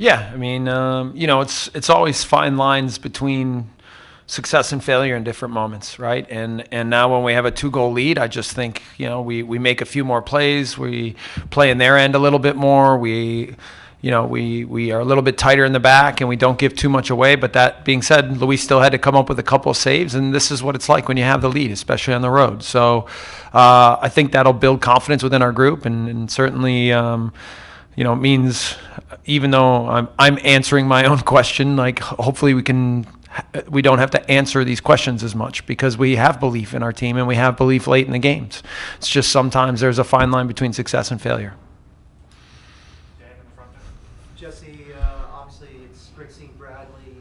Yeah, I mean, it's always fine lines between success and failure in different moments, right? And now when we have a 2-goal lead, I just think we make a few more plays, we play in their end a little bit more, we are a little bit tighter in the back, and we don't give too much away. But that being said, Luis still had to come up with a couple of saves, and this is what it's like when you have the lead, especially on the road. So I think that'll build confidence within our group, and certainly. It means even though I'm answering my own question, like hopefully we don't have to answer these questions as much because we have belief in our team and we have belief late in the games. It's just sometimes there's a fine line between success and failure. Jesse, obviously it's great seeing Bradley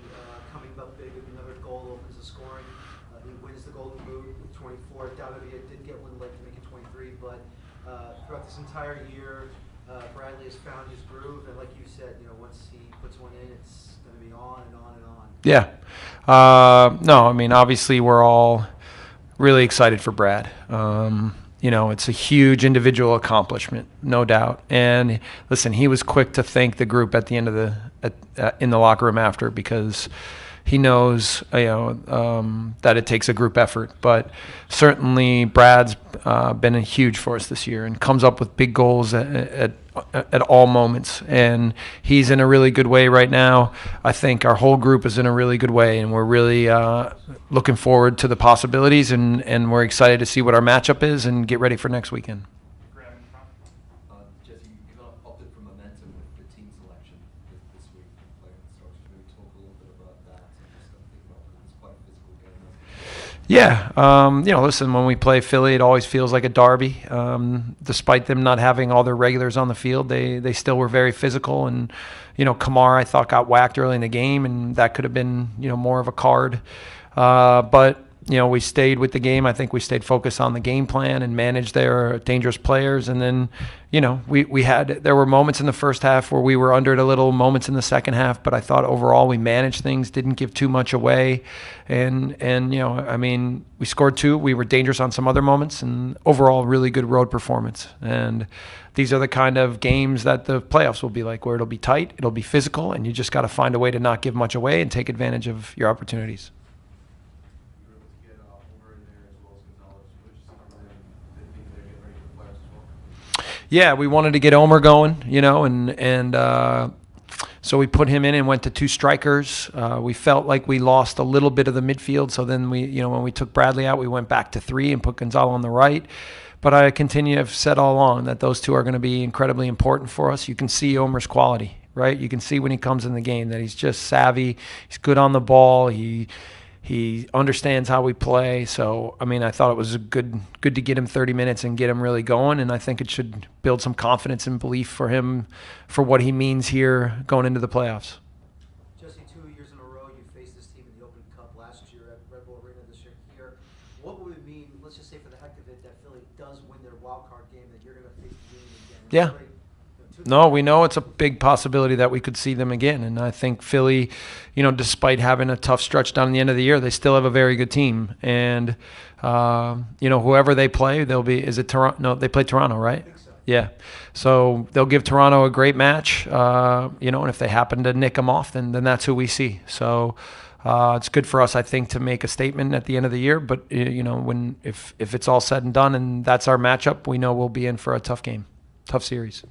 coming up big with another goal, opens the scoring. He wins the Golden Boot with 24. Doubtedly did get one late to make it 23, but throughout this entire year, Bradley has found his groove, and like you said, once he puts one in, it's going to be on and on and on. Yeah. No, I mean, obviously we're all really excited for Brad. It's a huge individual accomplishment, no doubt. And listen, he was quick to thank the group at the end of in the locker room after, because he knows that it takes a group effort. But certainly Brad's been huge for us this year and comes up with big goals at all moments. And he's in a really good way right now. I think our whole group is in a really good way, and we're really looking forward to the possibilities, and we're excited to see what our matchup is and get ready for next weekend. Jesse, you opted for momentum with the team selection this week. So maybe talk a little bit about that and just think about it. It's quite a physical game. Yeah, listen, when we play Philly, it always feels like a derby. Despite them not having all their regulars on the field, they still were very physical. And, Kamar, I thought, got whacked early in the game, and that could have been, more of a card. But we stayed with the game. I think we stayed focused on the game plan and managed their dangerous players. And then, there were moments in the first half where we were under it a little, moments in the second half, but I thought overall we managed things, didn't give too much away. And we scored 2. We were dangerous on some other moments, and overall really good road performance. And these are the kind of games that the playoffs will be like, where it'll be tight, it'll be physical, and you just got to find a way to not give much away and take advantage of your opportunities. Yeah, we wanted to get Omer going, so we put him in and went to 2 strikers. We felt like we lost a little bit of the midfield, so then when we took Bradley out, we went back to 3 and put Gonzalo on the right. But I continue to have said all along that those 2 are going to be incredibly important for us. You can see Omer's quality, right? You can see when he comes in the game that he's just savvy. He's good on the ball. He understands how we play. So, I thought it was good to get him 30 minutes and get him really going. And I think it should build some confidence and belief for him for what he means here going into the playoffs. Jesse, 2 years in a row, you faced this team in the Open Cup last year at Red Bull Arena, this year here. What would it mean, let's just say for the heck of it, that Philly does win their wild card game, that you're going to face the game again? Yeah. No, we know it's a big possibility that we could see them again. And I think Philly, despite having a tough stretch down at the end of the year, they still have a very good team. And, whoever they play, is it Toronto? No, they play Toronto, right? I think so. Yeah. So they'll give Toronto a great match, and if they happen to nick them off, then that's who we see. So it's good for us, I think, to make a statement at the end of the year. But, if it's all said and done and that's our matchup, we know we'll be in for a tough game, tough series.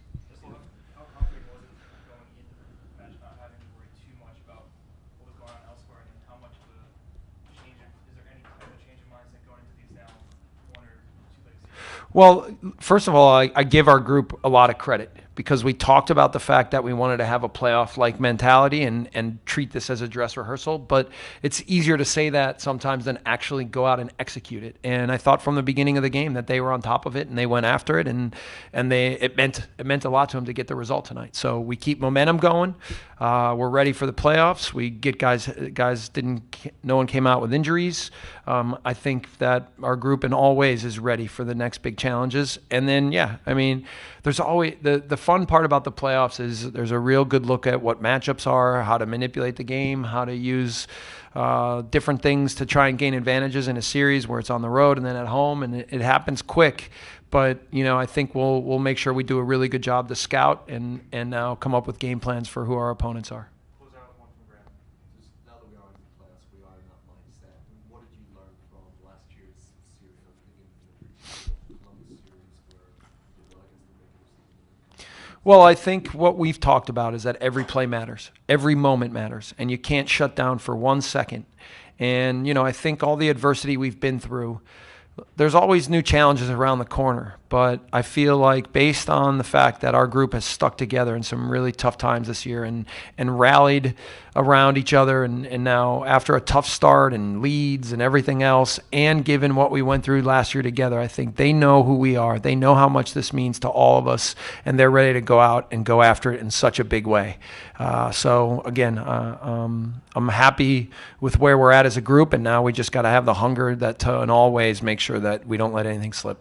Well, first of all, I give our group a lot of credit because we talked about the fact that we wanted to have a playoff-like mentality and treat this as a dress rehearsal. But it's easier to say that sometimes than actually go out and execute it. And I thought from the beginning of the game that they were on top of it and they went after it, and it meant a lot to them to get the result tonight. So we keep momentum going. We're ready for the playoffs. We get guys no one came out with injuries. I think that our group in all ways is ready for the next big challenges. And then, there's always the fun part about the playoffs is there's a real good look at what matchups are, how to manipulate the game, how to use different things to try and gain advantages in a series where it's on the road and then at home, and it happens quick. but I think we'll make sure we do a really good job to scout and now come up with game plans for who our opponents are. Close out with one from Graham. Just now that we are in the playoffs, we are in that mindset. What did you learn from last year's series? I'm thinking the Columbus series where you did well against the regular season. Well, I think what we've talked about is that every play matters. Every moment matters. And you can't shut down for 1 second. And, I think all the adversity we've been through, there's always new challenges around the corner. But I feel like based on the fact that our group has stuck together in some really tough times this year and rallied around each other, and now after a tough start and leads and everything else, and given what we went through last year together, I think they know who we are. They know how much this means to all of us, and they're ready to go out and go after it in such a big way. So again, I'm happy with where we're at as a group, and now we just got to have the hunger that to in all ways make sure that we don't let anything slip.